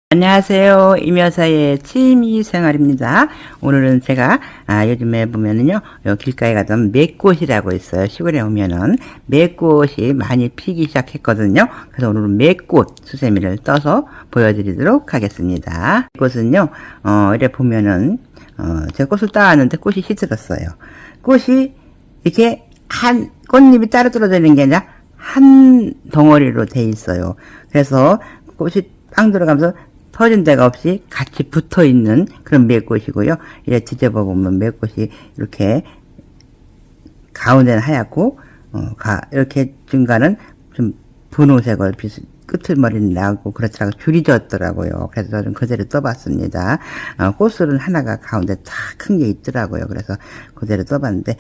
안녕하세요. 임여사의 취미생활입니다. 오늘은 제가 요즘에 보면은요, 요 길가에 가던 맥꽃이라고 있어요. 시골에 오면은 맥꽃이 많이 피기 시작했거든요. 그래서 오늘은 맥꽃 수세미를 떠서 보여드리도록 하겠습니다. 꽃은요, 이래 보면은 제가 꽃을 따왔는데 꽃이 시들었어요. 꽃이 이렇게 한 꽃잎이 따로 떨어지는 게 아니라 한 덩어리로 돼 있어요. 그래서 꽃이 빵 들어가면서 터진 데가 없이 같이 붙어 있는 그런 맥꽃이고요. 이렇게 뒤집어 보면 맥꽃이 이렇게 가운데는 하얗고, 이렇게 중간은 좀 분홍색을 끄트머리는 나고 그렇더라고 줄이 졌더라고요. 그래서 저는 그대로 떠봤습니다. 꽃술은 하나가 가운데 다 큰 게 있더라고요. 그래서 그대로 떠봤는데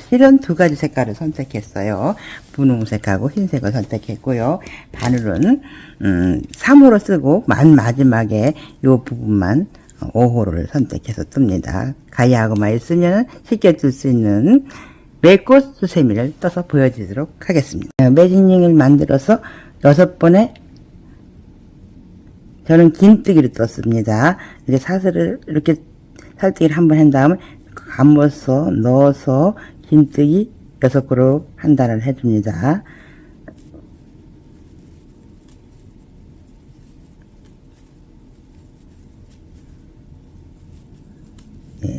실은 두 가지 색깔을 선택했어요. 분홍색하고 흰색을 선택했고요. 바늘은 3호로 쓰고 마지막에 이 부분만 5호를 선택해서 뜹니다. 가위하고만 있으면 쉽게 뜰 수 있는 맥꽃 수세미를 떠서 보여드리도록 하겠습니다. 매직링을 만들어서 6번에 저는 긴뜨기로 떴습니다. 이렇게 사슬을 이렇게 살뜨기를 한번 한 다음에 감아서 넣어서 긴뜨기 6개로 한 단을 해줍니다.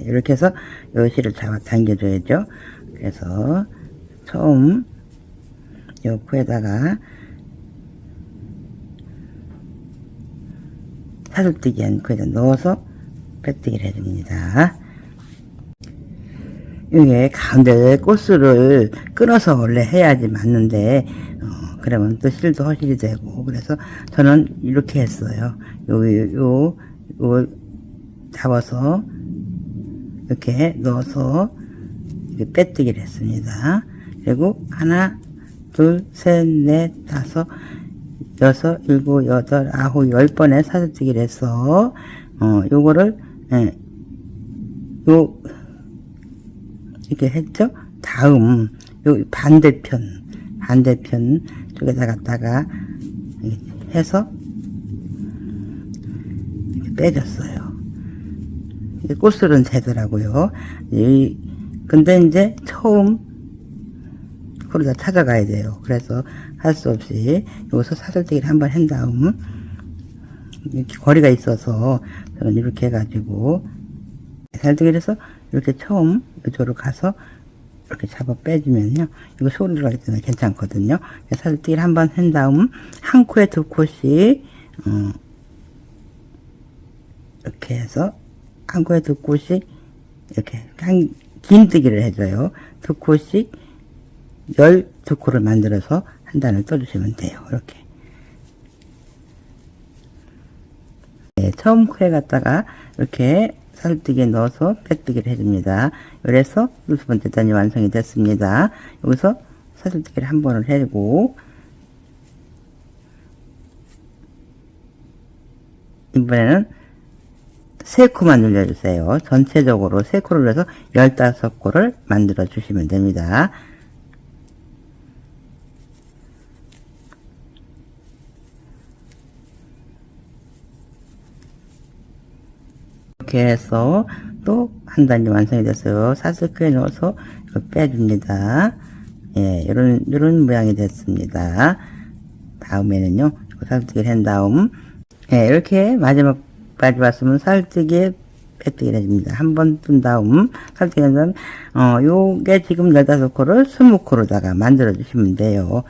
이렇게 해서 요 실을 잡아 당겨줘야죠. 그래서 처음 요 코에다가 사슬뜨기 한 코에다 넣어서 빼뜨기를 해줍니다. 이게 가운데 꽃술을 끊어서 원래 해야지 맞는데 그러면 또 실도 허실이 되고, 그래서 저는 이렇게 했어요. 요 잡아서 이렇게 넣어서 이렇게 빼뜨기를 했습니다. 그리고 하나, 둘, 셋, 넷, 다섯, 여섯, 일곱, 여덟, 아홉, 10번에 사슬뜨기를 해서 요거를 이렇게 했죠. 다음 요 반대편 쪽에다 갖다가 해서 이렇게 빼줬어요. 이게 꽃술은 되더라고요. 근데 이제 처음 코를 다 찾아가야 돼요. 그래서 할 수 없이 여기서 사슬뜨기를 한번 한 다음, 이렇게 거리가 있어서 저는 이렇게 해가지고 사슬뜨기를 해서 이렇게 처음 이쪽으로 가서 이렇게 잡아 빼주면요, 이거 소리를 하기 때문에 괜찮거든요. 사슬뜨기를 한번 한 다음 한 코에 두 코씩 이렇게 해서 한 코에 두 코씩 이렇게 긴뜨기를 해줘요. 두 코씩 12코를 만들어서 한 단을 떠주시면 돼요. 이렇게. 네, 처음 코에 갖다가 이렇게 사슬뜨기에 넣어서 빼뜨기를 해줍니다. 그래서 두 번째 단이 완성이 됐습니다. 여기서 사슬뜨기를 한 번을 해주고, 이번에는 3코만 눌러주세요. 전체적으로 3코를 해서 15코를 만들어 주시면 됩니다. 이렇게 해서 또 한 단이 완성이 됐어요. 사슬크에 넣어서 빼줍니다. 예, 이런 모양이 됐습니다. 다음에는요, 사슬뜨기를 한 다음, 예, 이렇게 마지막까지 왔으면 사슬뜨기에 빼뜨기를 해줍니다. 한 번 뜬 다음, 사슬뜨기 한 다음, 요게 지금 15코를 20코로다가 만들어 주시면 돼요.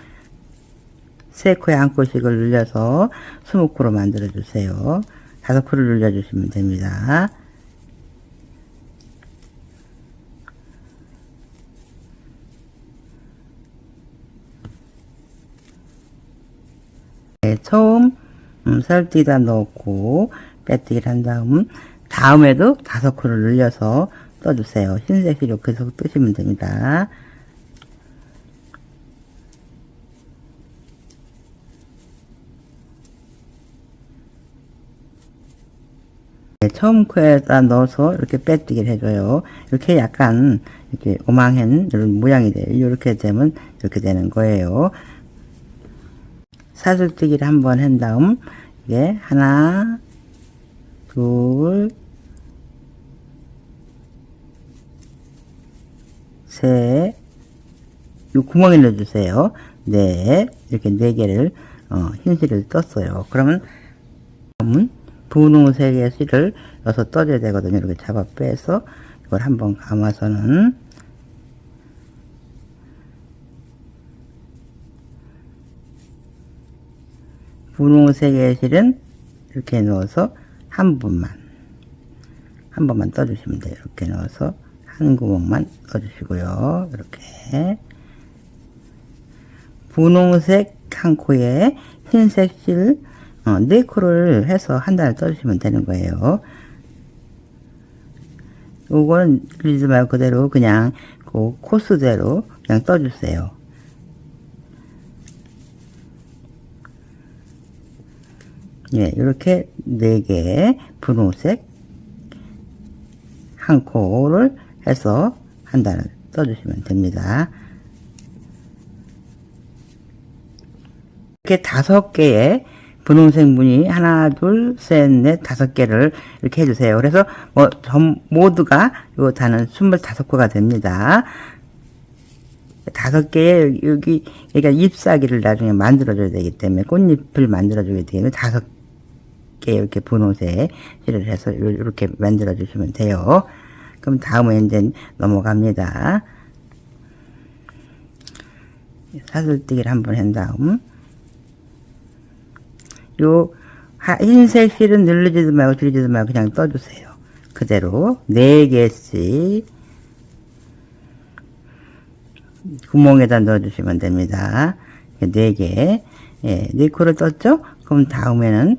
3코에 한 코씩을 눌려서 20코로 만들어 주세요. 5코를 눌러주시면 됩니다. 네, 처음 사슬뜨기다 넣고 빼뜨기를 한 다음에도 5코를 눌려서 떠주세요. 흰색 실로 계속 뜨시면 됩니다. 네, 처음 코에다 넣어서 이렇게 빼뜨기를 해줘요. 이렇게 약간 이렇게 오망한 이런 모양이 돼요. 이렇게 되면 이렇게 되는 거예요. 사슬뜨기를 한번 한 다음, 이게 하나, 둘, 셋, 요 구멍에 넣어주세요. 네, 이렇게 4개를, 흰실을 떴어요. 그러면, 분홍색의 실을 여기서 떠줘야 되거든요. 이렇게 잡아 빼서, 이걸 한번 감아서는, 분홍색의 실은 이렇게 넣어서 한 번만 떠주시면 돼요. 이렇게 넣어서 한 구멍만 넣어주시고요. 이렇게 분홍색 한 코에 흰색 실 4코를 해서 한 단을 떠주시면 되는 거예요. 요거는 그리지 말고 그대로 그냥 그 코스대로 그냥 떠주세요. 예, 이렇게 4개 분홍색 한 코를 해서 한 단을 떠주시면 됩니다. 이렇게 5개의 분홍색 무늬 하나, 둘, 셋, 넷, 5개를 이렇게 해주세요. 그래서 모두가 요 단은 25코가 됩니다. 5개의 여기가 잎사귀를 나중에 만들어줘야 되기 때문에 꽃잎을 만들어줘야 되기 때문에 5개 이렇게 분홍색 실을 해서 이렇게 만들어 주시면 돼요. 그럼 다음에 이제 넘어갑니다. 사슬뜨기를 한번 한 다음 요 흰색 실은 늘리지도 말고 줄이지도 말고 그냥 떠주세요. 그대로 4개씩 구멍에다 넣어주시면 됩니다. 4개, 예, 4코를 떴죠? 그럼 다음에는,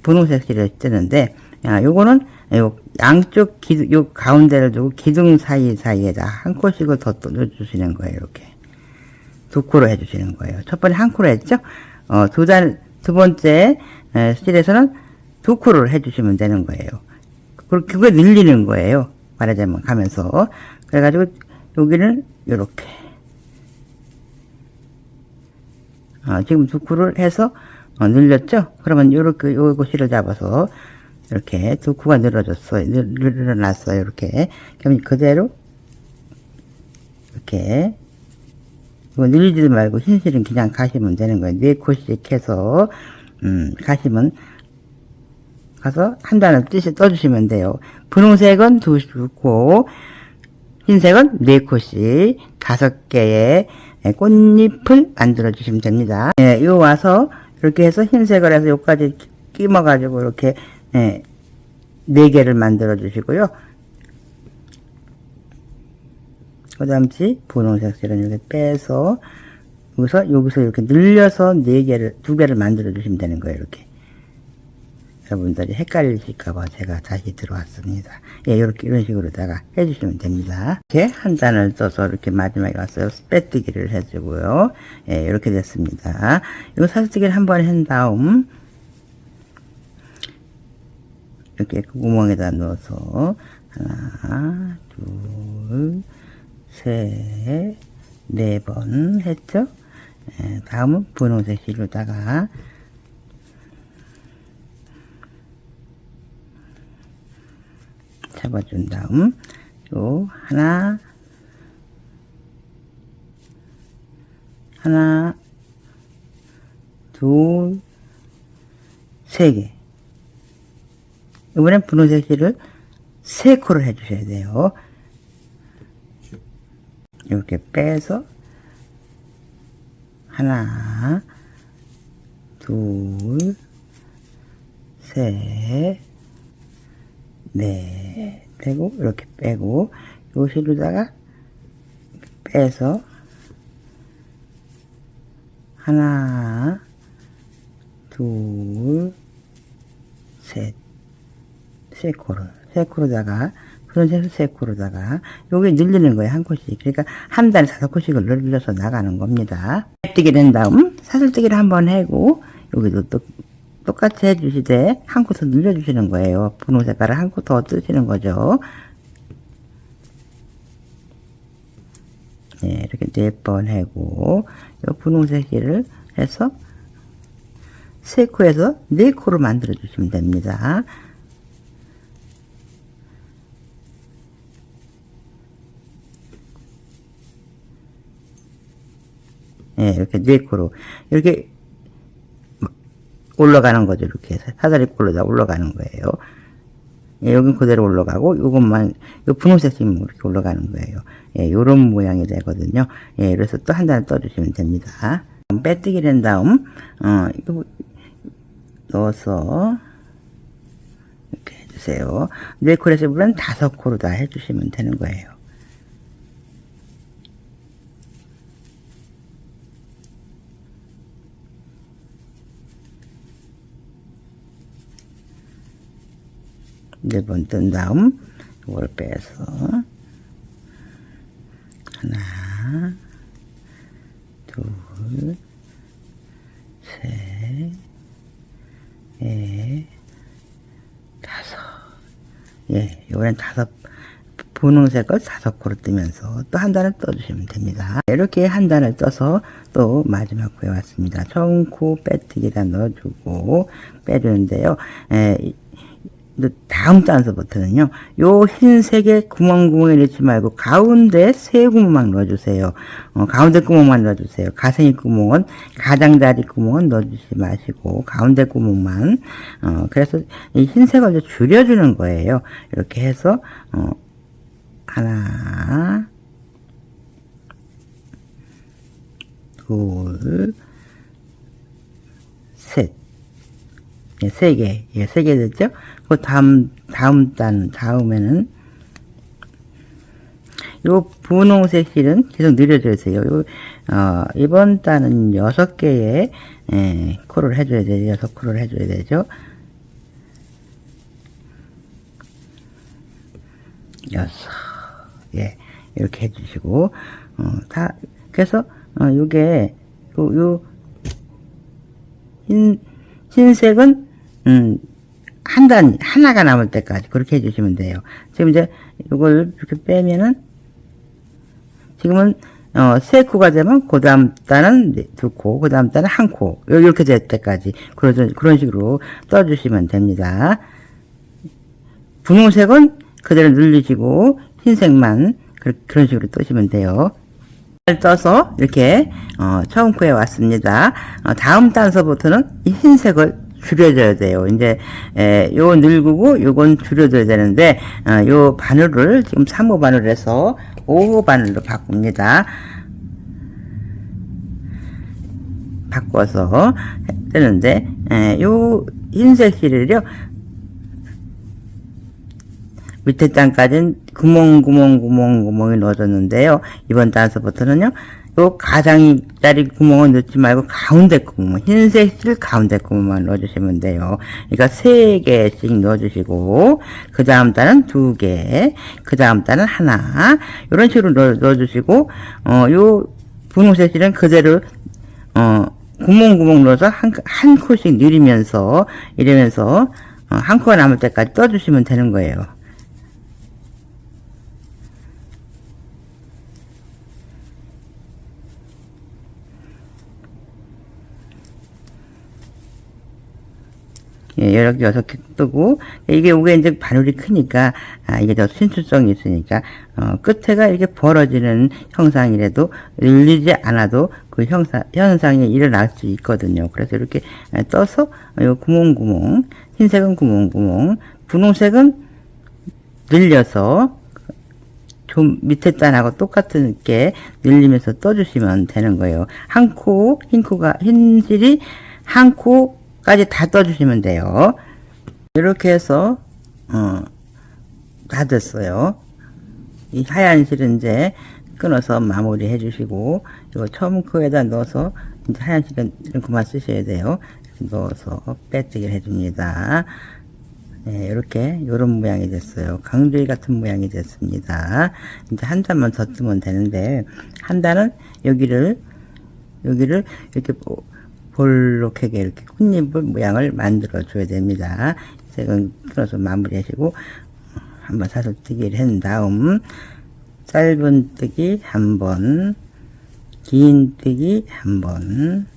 분홍색 실을 뜨는데, 요거는, 양쪽 요 가운데를 두고 기둥 사이에다 한 코씩을 더 넣어주시는 거예요, 이렇게. 2코로 해주시는 거예요. 첫 번째 한 코로 했죠? 두 번째, 실에서는 2코를 해주시면 되는 거예요. 그걸 늘리는 거예요. 말하자면 가면서. 그래가지고, 여기는 요렇게. 지금 2코를 해서, 늘렸죠? 그러면 요렇게, 요거 실을 잡아서, 이렇게 2코가 늘어졌어요. 늘어났어요. 이렇게. 그럼 그대로, 이렇게, 이거 늘리지 말고 흰실은 그냥 가시면 되는 거예요. 4코씩 해서, 가시면, 가서 한 단을 떠주시면 돼요. 분홍색은 2코, 흰색은 4코씩 5개의 꽃잎을 만들어 주시면 됩니다. 예, 요 와서 이렇게 해서 흰색을 해서 요까지 끼워 가지고 이렇게 4개를 만들어 주시고요. 그 다음에 분홍색 실은 이렇게 빼서 여기서 이렇게 늘려서 2개를 만들어 주시면 되는 거예요. 이렇게. 여러분들이 헷갈리실까봐 제가 다시 들어왔습니다. 예, 이렇게, 이런 식으로다가 해주시면 됩니다. 이렇게 한 단을 떠서 이렇게 마지막에 왔어요. 빼뜨기를 해주고요. 예, 이렇게 됐습니다. 이거 사슬뜨기를 한번 한 다음, 이렇게 그 구멍에다 넣어서, 하나, 둘, 셋, 4번 했죠? 예, 다음은 분홍색 실로다가, 잡아준 다음 요 하나 둘 3개 이번엔 분홍색 실을 3코를 해주셔야 돼요. 이렇게 빼서 하나 둘 셋 네, 빼고, 이렇게 빼고, 요 실로다가 빼서, 하나, 둘, 셋, 3코로다가, 분홍색 3코로다가, 요게 늘리는 거예요, 한 코씩. 그러니까, 한 단에 5코씩을 늘려서 나가는 겁니다. 뜨게 된 다음, 사슬뜨기를 한번 하고, 여기도 또, 똑같이 해주시되 한 코 더 늘려주시는 거예요. 분홍 색깔을 한 코 더 뜨시는 거죠. 네, 이렇게 4번 하고 이 분홍색 실을 해서 3코에서 4코로 만들어 주시면 됩니다. 예, 이렇게 네 코로 이렇게 올라가는 거죠. 이렇게 사다리 꼴로 다 올라가는 거예요. 예, 여긴 그대로 올라가고 요것만 요 분홍색 심 이렇게 올라가는 거예요. 예, 요런 모양이 되거든요. 예, 그래서 또 한 단을 떠주시면 됩니다. 빼뜨기 된 다음 이거 넣어서 이렇게 해주세요. 4콜에서 물론 5코로 다 해주시면 되는 거예요. 네 번 뜬 다음 이걸 빼서 하나, 둘, 셋, 넷, 다섯. 예, 이번엔 5 분홍색을 5코로 뜨면서 또 한 단을 떠주시면 됩니다. 이렇게 한 단을 떠서 또 마지막 코에 왔습니다. 처음 코 빼뜨기다 넣어주고 빼주는데요. 다음 단서부터는요, 요 흰색의 구멍구멍에 넣지 말고 가운데 세 구멍만 넣어주세요. 가운데 구멍만 넣어주세요. 가생이 구멍은, 가장자리 구멍은 넣어주지 마시고, 가운데 구멍만, 그래서 이 흰색을 좀 줄여주는 거예요. 이렇게 해서, 하나, 둘, 셋. 예, 3개. 예, 3개 됐죠? 그 다음에는, 요 분홍색 실은 계속 늘려줘야 돼요. 이번 단은 6개의, 코를 해줘야 돼요. 6코를 해줘야 되죠. 6. 예, 이렇게 해주시고, 그래서, 요게, 흰색은, 하나가 남을 때까지 그렇게 해주시면 돼요. 지금 이제 이걸 이렇게 빼면은, 지금은, 3코가 되면, 그 다음 단은 2코, 그 다음 단은 1코, 이렇게 될 때까지, 그런 식으로 떠주시면 됩니다. 분홍색은 그대로 늘리시고, 흰색만, 그런 식으로 뜨시면 돼요. 떠서 이렇게 처음 코에 왔습니다. 다음 단서부터는 이 흰색을 줄여줘야 돼요. 이제 요 늘구고 요건 줄여줘야 되는데 요 바늘을 지금 3호 바늘에서 5호 바늘로 바꿉니다. 바꿔서 뜨는데 요 흰색 실을요 밑에 단까지는 구멍이 넣어줬는데요. 이번 단서부터는요, 요 가장자리 구멍을 넣지 말고 가운데 구멍, 흰색 실 가운데 구멍만 넣어주시면 돼요. 그러니까 3개씩 넣어주시고, 그 다음 단은 2개, 그 다음 단은 하나, 이런 식으로 넣어주시고, 요 분홍색 실은 그대로, 구멍 넣어서 한 코씩 늘리면서, 이러면서, 한 코가 남을 때까지 떠주시면 되는 거예요. 예, 이렇게 6개 뜨고, 이게 이제 바늘이 크니까, 이게 더 신축성이 있으니까, 끝에가 이렇게 벌어지는 형상이라도 늘리지 않아도 그 현상이 일어날 수 있거든요. 그래서 이렇게 떠서, 요 구멍, 흰색은 구멍, 분홍색은 늘려서, 좀 밑에 단하고 똑같은 게 늘리면서 떠주시면 되는 거예요. 흰 실이 한 코까지 다 떠주시면 돼요. 이렇게 해서, 다 됐어요. 이 하얀 실은 이제 끊어서 마무리 해주시고, 이거 처음 코에다 넣어서, 이제 하얀 실은 그만 쓰셔야 돼요. 넣어서 빼뜨기를 해줍니다. 네, 이렇게 요런 모양이 됐어요. 강조이 같은 모양이 됐습니다. 이제 한 단만 더 뜨면 되는데 한 단은 여기를 이렇게 볼록하게 이렇게 꽃잎 모양을 만들어 줘야 됩니다. 색은 풀어서 마무리 하시고 한번 사슬 뜨기를 한 다음 짧은 뜨기 한번, 긴 뜨기 한번,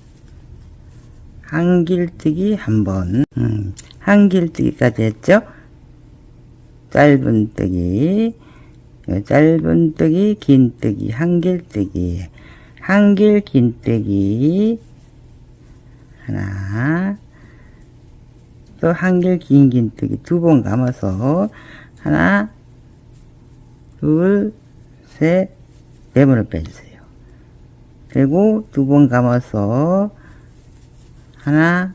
한길뜨기 한번, 한길뜨기까지 했죠. 짧은 뜨기, 긴 뜨기, 한길뜨기, 한길 긴뜨기 하나, 또 한길 긴 긴뜨기 두 번 감아서 하나, 둘, 셋, 네 번을 빼주세요. 그리고 두 번 감아서 하나,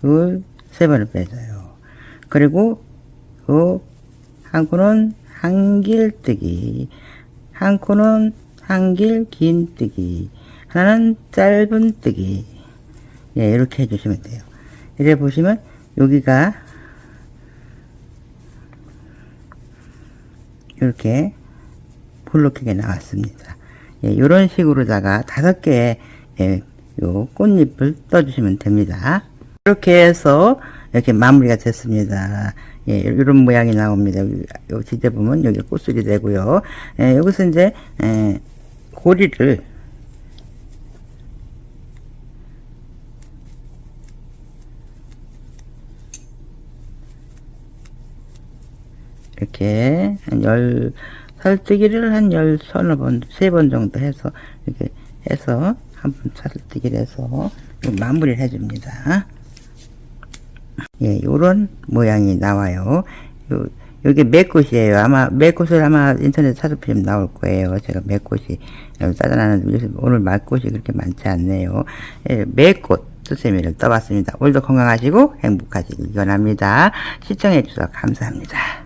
둘, 세 번을 빼줘요. 그리고 그 한 코는 한길뜨기, 한 코는 한길 긴뜨기, 하나는 짧은 뜨기. 예, 이렇게 해주시면 돼요. 이래 보시면 여기가 이렇게 볼록하게 나왔습니다. 예, 이런 식으로다가 5개의 요 꽃잎을 떠주시면 됩니다. 이렇게 해서 이렇게 마무리가 됐습니다. 예, 이런 모양이 나옵니다. 요 지대 보면 여기 꽃술이 되고요. 예, 여기서 이제 고리를 이렇게 살뜨기를 한 서너 번, 3번 정도 해서 이렇게 해서 한 번 살뜨기를 해서 마무리를 해줍니다. 예, 요런 모양이 나와요. 요게 매꽃이에요. 아마 매꽃을 인터넷 찾아보시면 나올 거예요. 제가 매꽃이 짜잔하는 요새 오늘 말꽃이 그렇게 많지 않네요. 예, 매꽃 수세미를 떠봤습니다. 오늘도 건강하시고 행복하시길 기원합니다. 시청해 주셔서 감사합니다.